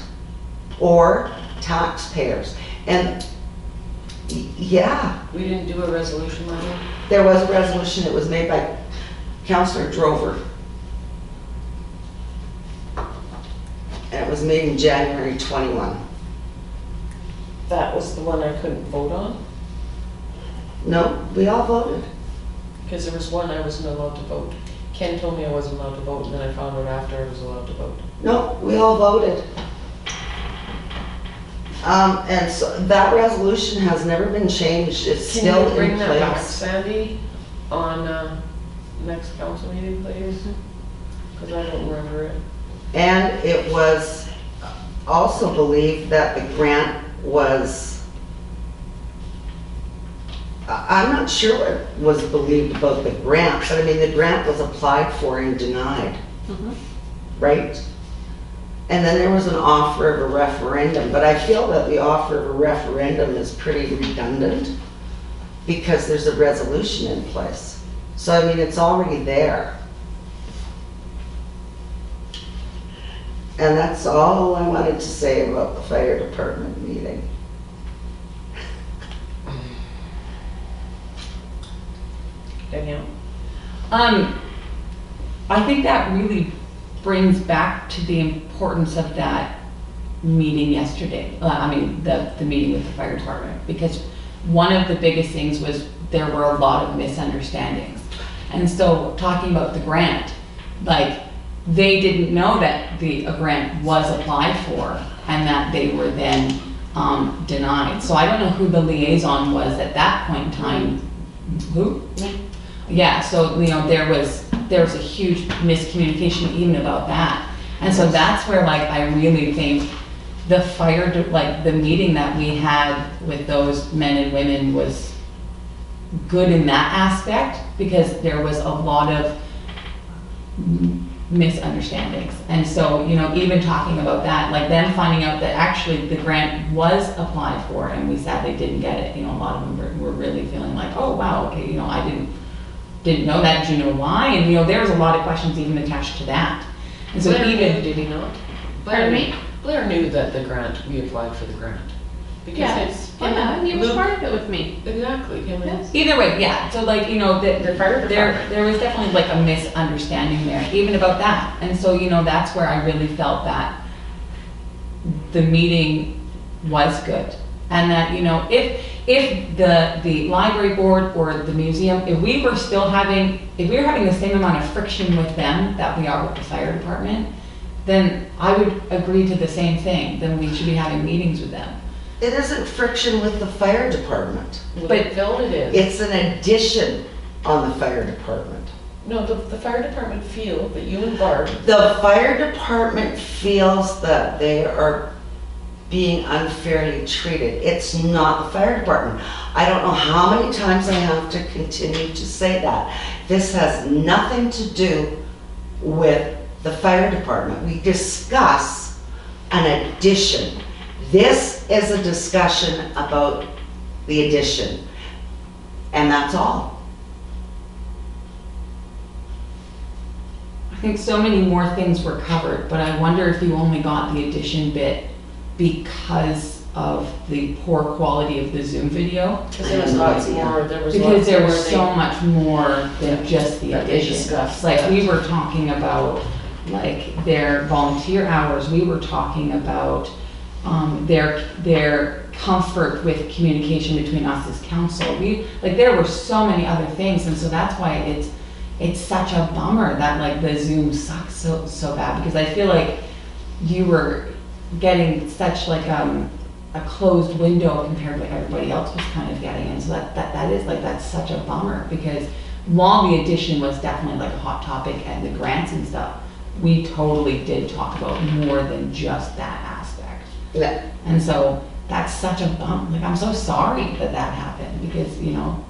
or taxpayers. And yeah, We didn't do a resolution on it? there was a resolution. It was made by Councillor Drover. And it was made in January 21. That was the one I couldn't vote on? No, we all voted. Because there was one I wasn't allowed to vote. Ken told me I wasn't allowed to vote, and then I found out after I was allowed to vote. No, we all voted. And so that resolution has never been changed. It's still Can you bring in that back, place. Sandy, on next council meeting, please? Because I don't remember it. And it was also believed that the grant was, I'm not sure what was believed about the grant, but I mean, the grant was applied for and denied, right? And then there was an offer of a referendum, but I feel that the offer of a referendum is pretty redundant because there's a resolution in place. So I mean, it's already there. And that's all I wanted to say about the fire department meeting. Danielle? I think that really brings back to the importance of that meeting yesterday. The meeting with the fire department, because one of the biggest things was there were a lot of misunderstandings. And so talking about the grant, like they didn't know that a grant was applied for and that they were then denied. So I don't know who the liaison was at that point in time. Who? Yeah, so there was a huge miscommunication even about that. And so that's where I really think the the meeting that we had with those men and women was good in that aspect, because there was a lot of misunderstandings. And so, even talking about that, then finding out that actually the grant was applied for and we sadly didn't get it, a lot of them were really feeling like, oh wow, okay, I didn't know that, do you know why? And there's a lot of questions even attached to that. And so Blair even, knew, did he not? Pardon me? Blair knew that we applied for the grant. Because Yes, it's. yeah, and you were Luke- part of it with me. Exactly, him and. Yes. Either way, yeah, so like, you know, The fire department. there was definitely like a misunderstanding there, even about that. And so, you know, that's where I really felt that the meeting was good. And that, you know, if the library board or the museum, if we were having the same amount of friction with them that we are with the fire department, then I would agree to the same thing, then we should be having meetings with them. It isn't friction with the fire department. But Phil, it is. It's an addition on the fire department. No, the fire department feel that you and Barb, The fire department feels that they are being unfairly treated. It's not the fire department. I don't know how many times I have to continue to say that. This has nothing to do with the fire department. We discuss an addition. This is a discussion about the addition, and that's all. I think so many more things were covered, but I wonder if you only got the addition bit because of the poor quality of the Zoom video. because there was lots more, there was Because lots there more was so much more than just the that they addition. discussed. Like, we were talking about, like, their volunteer hours, we were talking about, their comfort with communication between us as council. There were so many other things, and so that's why it's such a bummer that, like, the Zoom sucks so bad, because I feel like you were getting such, like, a closed window compared to what everybody else was kind of getting, and so that is, like, that's such a bummer, because while the addition was definitely like a hot topic and the grants and stuff, we totally did talk about more than just that aspect. Yeah. And so that's such a bump. Like, I'm so sorry that happened, because, you know,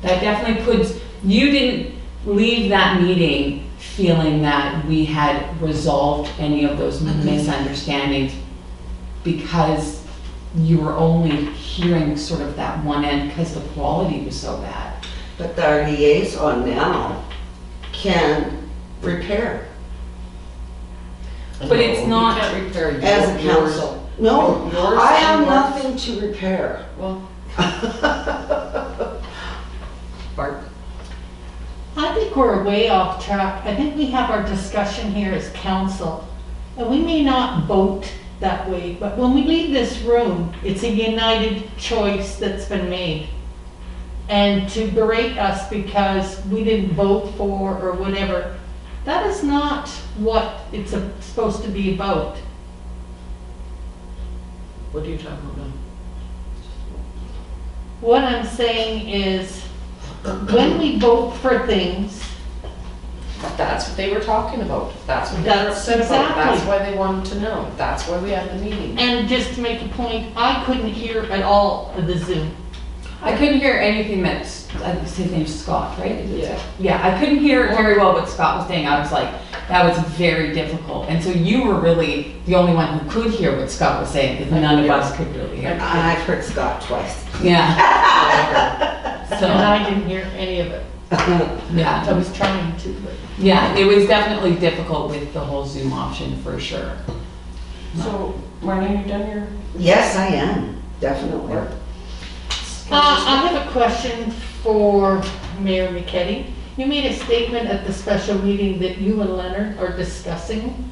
that definitely puts, you didn't leave that meeting feeling that we had resolved any of those misunderstandings, because you were only hearing sort of that one end because the quality was so bad. But our liaison now can repair But it's not- You can't repair as a yours. council. No, Yours I and have yours. nothing to repair. Well, Barb, I think we're way off track. I think we have our discussion here as council, and we may not vote that way, but when we leave this room, it's a united choice that's been made. And to berate us because we didn't vote for or whatever, that is not what it's supposed to be about. what are you talking about now? What I'm saying is, when we vote for things, That's what they were talking about. That's what they were That's upset about. That's exactly. why they wanted to know. That's why we had the meeting. and just to make a point, I couldn't hear at all of the Zoom. I couldn't hear anything that's, his name's Scott, right? Is it Yeah. Scott? Yeah, I couldn't hear very well what Scott was saying. I was like, that was very difficult. And so you were really the only one who could hear what Scott was saying, because none of us could really hear. And I've heard Scott twice. Yeah. And So, I didn't hear any of it. I yeah, was trying to, but. yeah, it was definitely difficult with the whole Zoom option for sure. So, Marlene, you done your? Yes, I am, definitely. I have a question for Mayor McKetty. You made a statement at the special meeting that you and Leonard are discussing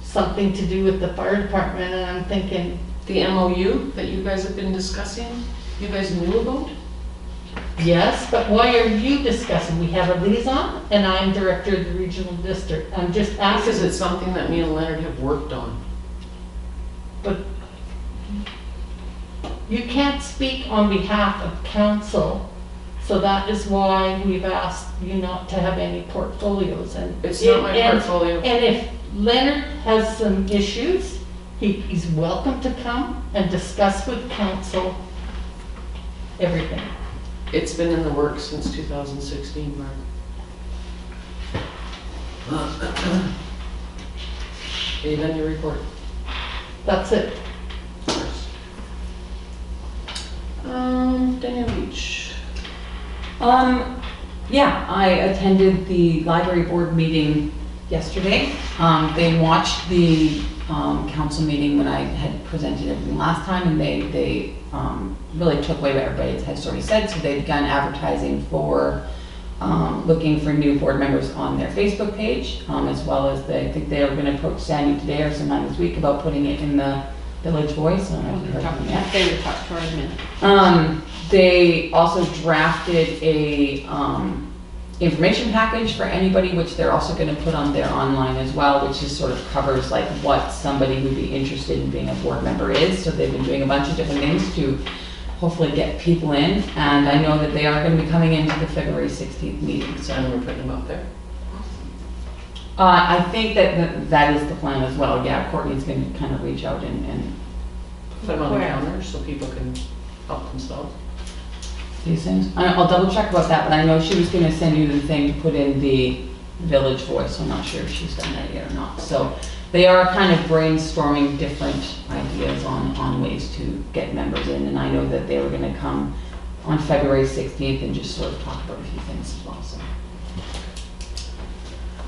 something to do with the fire department, and I'm thinking, The MOU that you guys have been discussing, you guys knew about? yes, but why are you discussing? We have a liaison, and I'm director of the regional district. I'm just Because asking, it's something that me and Leonard have worked on. but you can't speak on behalf of council, so that is why we've asked you not to have any portfolios, and. It's not my and- portfolio. And if Leonard has some issues, he's welcome to come and discuss with council everything. It's been in the works since 2016, Mark. Have you done your report? That's it. Daniel Beach. Yeah, I attended the library board meeting yesterday. They watched the council meeting when I had presented everything last time, and they really took away what everybody has already said, so they've begun advertising for looking for new board members on their Facebook page, as well as I think they were going to approach Sandy today or sometime this week about putting it in the Village Voice. I don't know if you heard from them yet. They would talk to our admin. They also drafted a information package for anybody, which they're also going to put on their online as well, which just sort of covers like what somebody who'd be interested in being a board member is. So they've been doing a bunch of different things to hopefully get people in, and I know that they are going to be coming into the February 16th meeting. So And we're putting them up there. I think that is the plan as well. Yeah, Courtney's going to kind of reach out and Put them on the Where? counter so people can help themselves. these things. I'll double check about that, but I know she was going to send you the thing to put in the Village Voice. I'm not sure if she's done that yet or not. So they are kind of brainstorming different ideas on ways to get members in, and I know that they were going to come on February 16th and just sort of talk about a few things as well. So.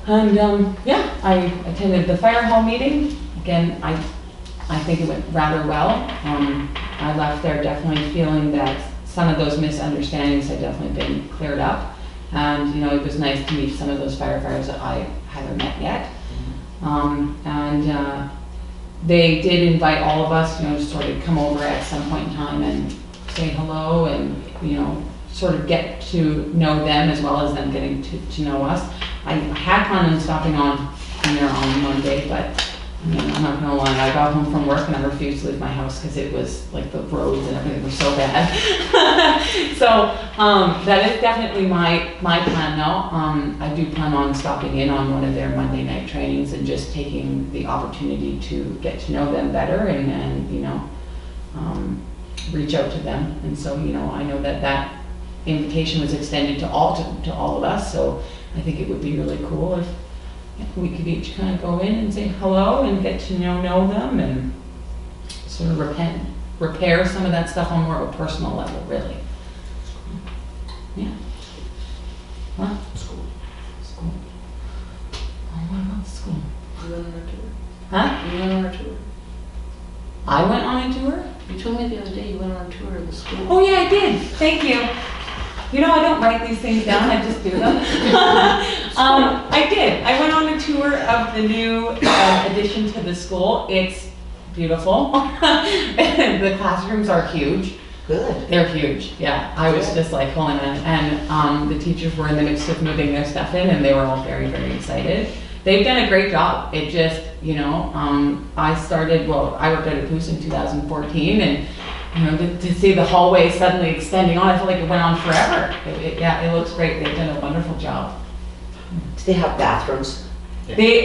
And yeah, I attended the fire hall meeting. Again, I think it went rather well. I left there definitely feeling that some of those misunderstandings had definitely been cleared up. And, you know, it was nice to meet some of those firefighters that I haven't met yet. They did invite all of us, you know, to sort of come over at some point in time and say hello and, you know, sort of get to know them as well as them getting to know us. I had planned on stopping on there on Monday, but I mean, I'm not gonna lie, I got home from work and I refused to leave my house because it was like the roads and everything were so bad. So that is definitely my plan now. I do plan on stopping in on one of their Monday night trainings and just taking the opportunity to get to know them better and you know, reach out to them. And so, you know, I know that invitation was extended to all of us, so I think it would be really cool if we could each kind of go in and say hello and get to know them and sort of repair some of that stuff on more of a personal level, really. Yeah. Huh? School. School. Oh, what about school? You went on our tour? Huh? You went on our tour? I went on a tour? You told me the other day you went on a tour of the school. Oh yeah, I did. Thank you. You know, I don't write these things down, I just do them. I did. I went on a tour of the new addition to the school. It's beautiful. The classrooms are huge. Good. They're huge, yeah. I was just like, holy man. And the teachers were in the midst of moving their stuff in and they were all very, very excited. They've done a great job. It just, you know, I worked at a Poos in 2014 and you know, to see the hallway suddenly extending on, I feel like it went on forever. Yeah, it looks great. They've done a wonderful job. Do they have bathrooms? They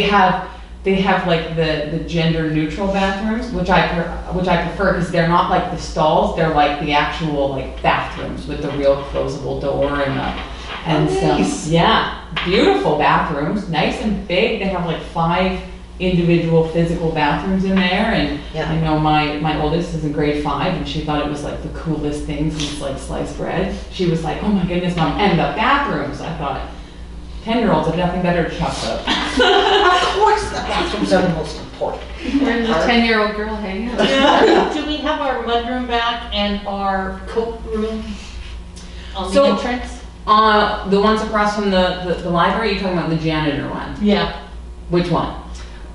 have like the gender neutral bathrooms, which I prefer because they're not like the stalls. They're like the actual like bathrooms with the real closable door and nice. Yeah, beautiful bathrooms, nice and big. They have like 5 individual physical bathrooms in there, and Yeah. I know my oldest is in grade 5 and she thought it was like the coolest thing since like sliced bread. She was like, oh my goodness, Mom, and the bathrooms. I thought 10-year-olds have nothing better to talk about. Of course, the bathrooms are the most important. Where does a 10-year-old girl hang out? Do we have our mudroom back and our coat room on the So- entrance? The ones across from the library, you're talking about the janitor one? Yeah, Which one?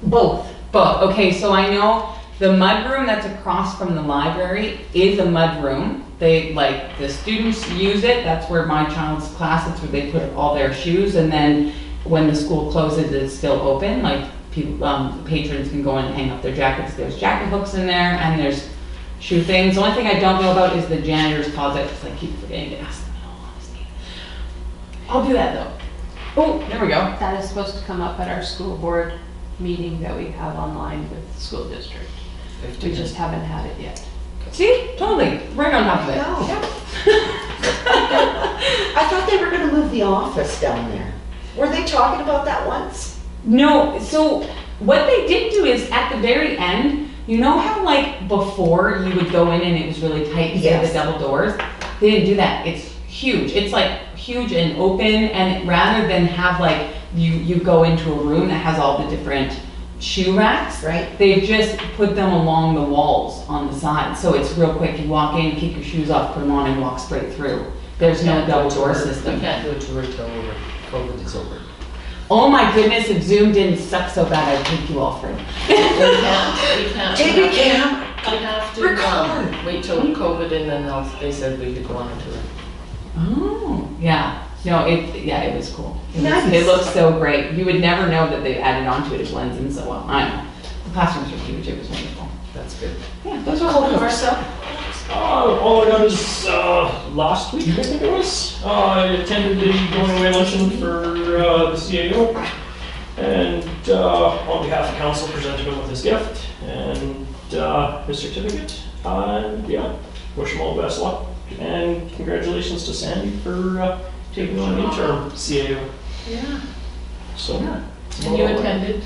both. Both. Okay, so I know the mudroom that's across from the library is a mudroom. They, like, the students use it. That's where my child's class, that's where they put all their shoes. And then when the school closes, it's still open. Like, people, patrons can go in and hang up their jackets. There's jacket hooks in there and there's shoe things. The only thing I don't know about is the janitor's closet, because I keep forgetting to ask them in all honesty. I'll do that though. Oh, there we go. That is supposed to come up at our school board meeting that we have online with the school district. We just haven't had it yet. See? Totally. Right on top of it. No. Yep. I thought they were gonna move the office down there. Were they talking about that once? No, so what they did do is at the very end, you know how like before you would go in and it was really tight because they had the Yes. double doors? They didn't do that. It's huge. It's like huge and open, and rather than have like you go into a room that has all the different shoe racks. Right. They've just put them along the walls on the side, so it's real quick. You walk in, kick your shoes off, put them on, and walk straight through. There's no double door We system. can't do a tour till COVID is over. Oh my goodness, if Zoom didn't suck so bad, I'd take you all through. We can't. Baby cam. We have to, wait till COVID and then they said we could go on a tour. Oh, yeah. No, it was cool. Nice. It looks so great. You would never know that they added onto it. It blends in so well. I know. The classrooms are huge. It was wonderful. That's good. Yeah, those are all Marcel? All I got is, last week, I think it was, I attended the going away luncheon for the CAO. And on behalf of council, presented him with his gift and his certificate. And yeah, wish him all the best luck. And congratulations to Sandy for taking on the interim CAO. Yeah. So, Yeah. And you attended?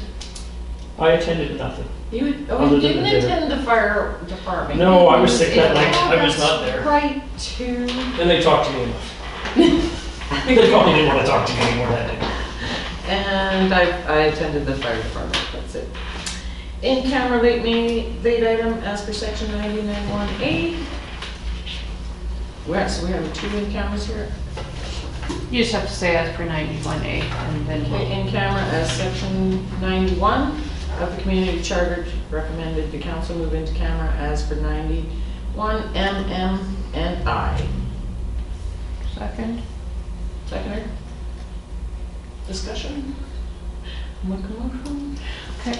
I attended nothing. You Other than didn't the dinner. attend the fire department? No, I was sick that night. Oh, I was that's not there. Right, too. And they talked to me enough. They probably didn't want to talk to me anymore that day. And I attended the fire department, that's it. In-camera late item as per section 99(1)A. So we have 2 in-cameras here. You just have to say as per 91A and then Okay, in-camera as section 91 of the community charter recommended the council move into camera as per 91 MM and I. second. Seconder? Discussion? Motion? Okay.